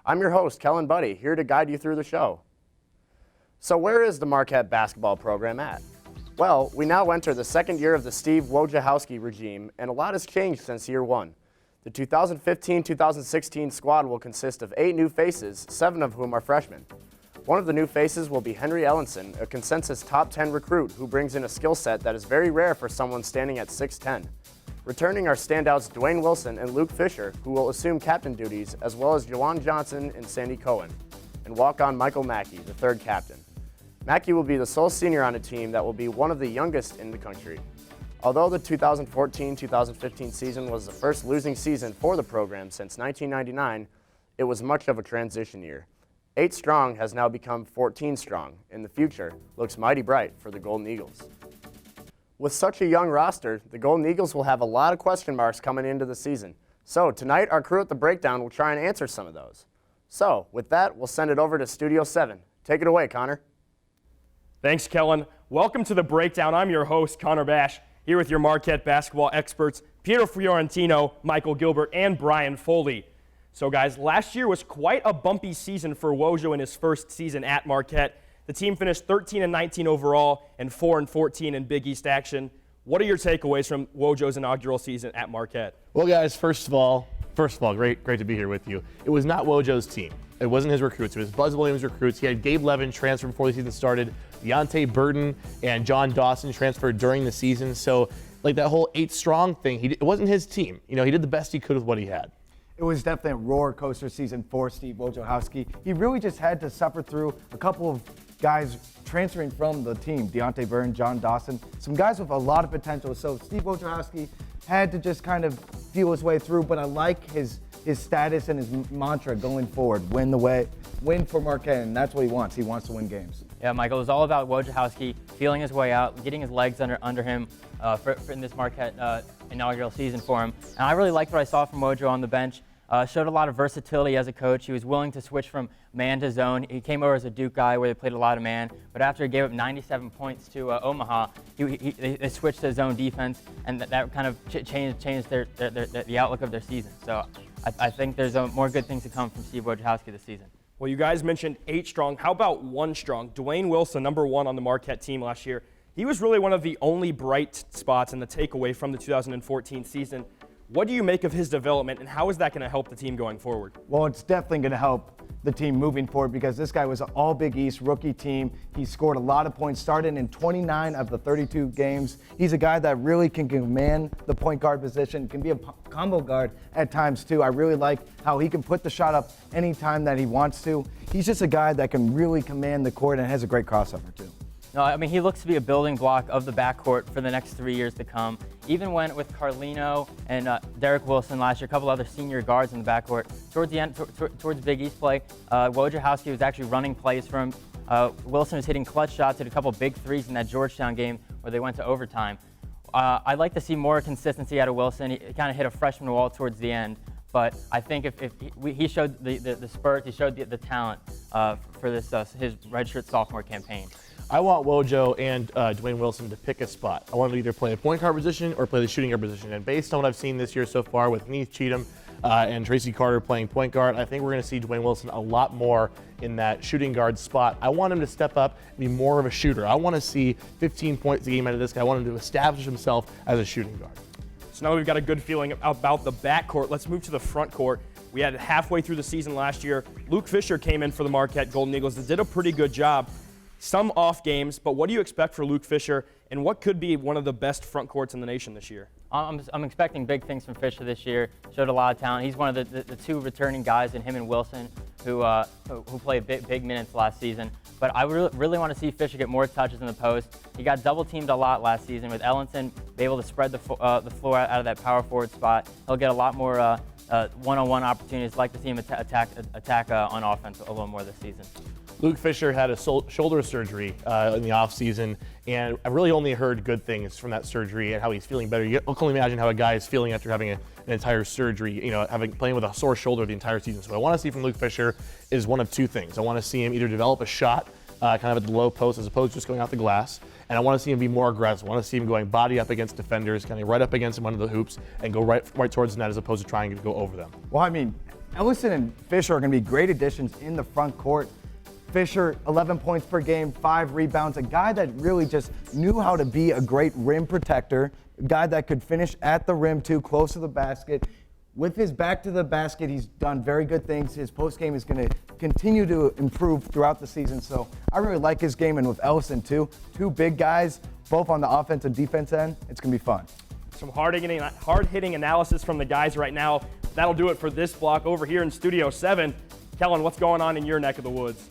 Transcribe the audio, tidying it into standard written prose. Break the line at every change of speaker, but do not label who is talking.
I'm your host, Kellan Buddy, here to guide you through the show. So where is the Marquette basketball program at? Well, we now enter the second year of the Steve Wojciechowski regime, and a lot has changed since year one. The 2015-2016 squad will consist of 8 new faces, 7 of whom are freshmen. One of the new faces will be Henry Ellenson, a consensus top 10 recruit who brings in a skill set that is very rare for someone standing at 6'10". Returning are standouts Dwayne Wilson and Luke Fisher, who will assume captain duties, as well as Jawan Johnson and Sandy Cohen, and walk-on Michael Mackey, the third captain. Mackey will be the sole senior on a team that will be one of the youngest in the country. Although the 2014-2015 season was the first losing season for the program since 1999, it was much of a transition year. 8 strong has now become 14 strong, and the future looks mighty bright for the Golden Eagles. With such a young roster, the Golden Eagles will have a lot of question marks coming into the season. So tonight, our crew at The Breakdown will try and answer some of those. So with that, we'll send it over to Studio 7. Take it away, Connor.
Thanks, Kellan. Welcome to The Breakdown. I'm your host, Connor Basch, here with your Marquette basketball experts, Peter Fiorentino, Michael Gilbert, and Brian Foley. So guys, last year was quite a bumpy season for Wojo in his first season at Marquette. The team finished 13-19 overall and 4-14 in Big East action. What are your takeaways from Wojo's inaugural season at Marquette?
Well, guys, first of all, great to be here with you. It was not Wojo's team. It wasn't his recruits. It was Buzz Williams' recruits. He had Gabe Levin transfer before the season started. Deontay Burton and John Dawson transferred during the season. So, like that whole 8 strong thing, it wasn't his team. You know, he did the best he could with what he had.
It was definitely a roller coaster season for Steve Wojciechowski. He really just had to suffer through a couple of guys transferring from the team, Deontay Burton, John Dawson, some guys with a lot of potential. So Steve Wojciechowski had to just kind of feel his way through, but I like his status and his mantra going forward, win for Marquette, and that's what he wants. He wants to win games.
Yeah, Michael, it was all about Wojciechowski feeling his way out, getting his legs under him for in this Marquette inaugural season for him. And I really liked what I saw from Wojo on the bench. Showed a lot of versatility as a coach. He was willing to switch from man to zone. He came over as a Duke guy where they played a lot of man, but after he gave up 97 points to Omaha, they switched to zone defense, and that kind of changed the outlook of their season. So I think there's more good things to come from Steve Wojciechowski this season.
Well, you guys mentioned 8 strong. How about 1 strong? Dwayne Wilson, number 1 on the Marquette team last year. He was really one of the only bright spots in the takeaway from the 2014 season. What do you make of his development, and how is that going to help the team going forward?
Well, it's definitely going to help the team moving forward because this guy was an all Big East rookie team. He scored a lot of points, started in 29 of the 32 games. He's a guy that really can command the point guard position, can be a combo guard at times too. I really like how he can put the shot up anytime that he wants to. He's just a guy that can really command the court and has a great crossover too.
No, I mean, he looks to be a building block of the backcourt for the next 3 years to come. Even when with Carlino and Derek Wilson last year, a couple other senior guards in the backcourt, towards the end, towards Big East play, Wojciechowski was actually running plays for him. Wilson was hitting clutch shots, hit a couple big threes in that Georgetown game where they went to overtime. I'd like to see more consistency out of Wilson. He kind of hit a freshman wall towards the end. But I think if he showed the spurt, he showed the talent for this his redshirt sophomore campaign.
I want Wojo and Dwayne Wilson to pick a spot. I want them to either play a point guard position or play the shooting guard position. And based on what I've seen this year so far with Neith Cheatham and Tracy Carter playing point guard, I think we're going to see Dwayne Wilson a lot more in that shooting guard spot. I want him to step up and be more of a shooter. I want to see 15 points a game out of this guy. I want him to establish himself as a shooting guard.
So now we've got a good feeling about the backcourt. Let's move to the front court. We had halfway through the season last year. Luke Fisher came in for the Marquette Golden Eagles and did a pretty good job. Some off games, but what do you expect for Luke Fisher, and what could be one of the best front courts in the nation this year?
I'm expecting big things from Fisher this year. Showed a lot of talent. He's one of the 2 returning guys in him and Wilson who played big minutes last season. But I really want to see Fisher get more touches in the post. He got double teamed a lot last season with Ellenson be able to spread the floor out of that power forward spot. He'll get a lot more one-on-one opportunities. I'd like to see him attack on offense a little more this season.
Luke Fisher had a shoulder surgery in the offseason, and I've really only heard good things from that surgery and how he's feeling better. You can only imagine how a guy is feeling after having an entire surgery, you know, playing with a sore shoulder the entire season. So what I want to see from Luke Fisher is one of 2 things. I want to see him either develop a shot kind of at the low post as opposed to just going out the glass. And I want to see him be more aggressive. I want to see him going body up against defenders, kind of right up against one of the hoops and go right towards the net as opposed to trying to go over them.
Well, I mean, Ellison and Fisher are going to be great additions in the front court. Fisher, 11 points per game, 5 rebounds, a guy that really just knew how to be a great rim protector, a guy that could finish at the rim too, close to the basket. With his back to the basket, he's done very good things. His post game is going to continue to improve throughout the season. So I really like his game, and with Ellison too, 2 big guys, both on the offense and defense end, it's going to be fun.
Some hard-hitting analysis from the guys right now. That'll do it for this block over here in Studio 7. Kellan, what's going on in your neck of the woods?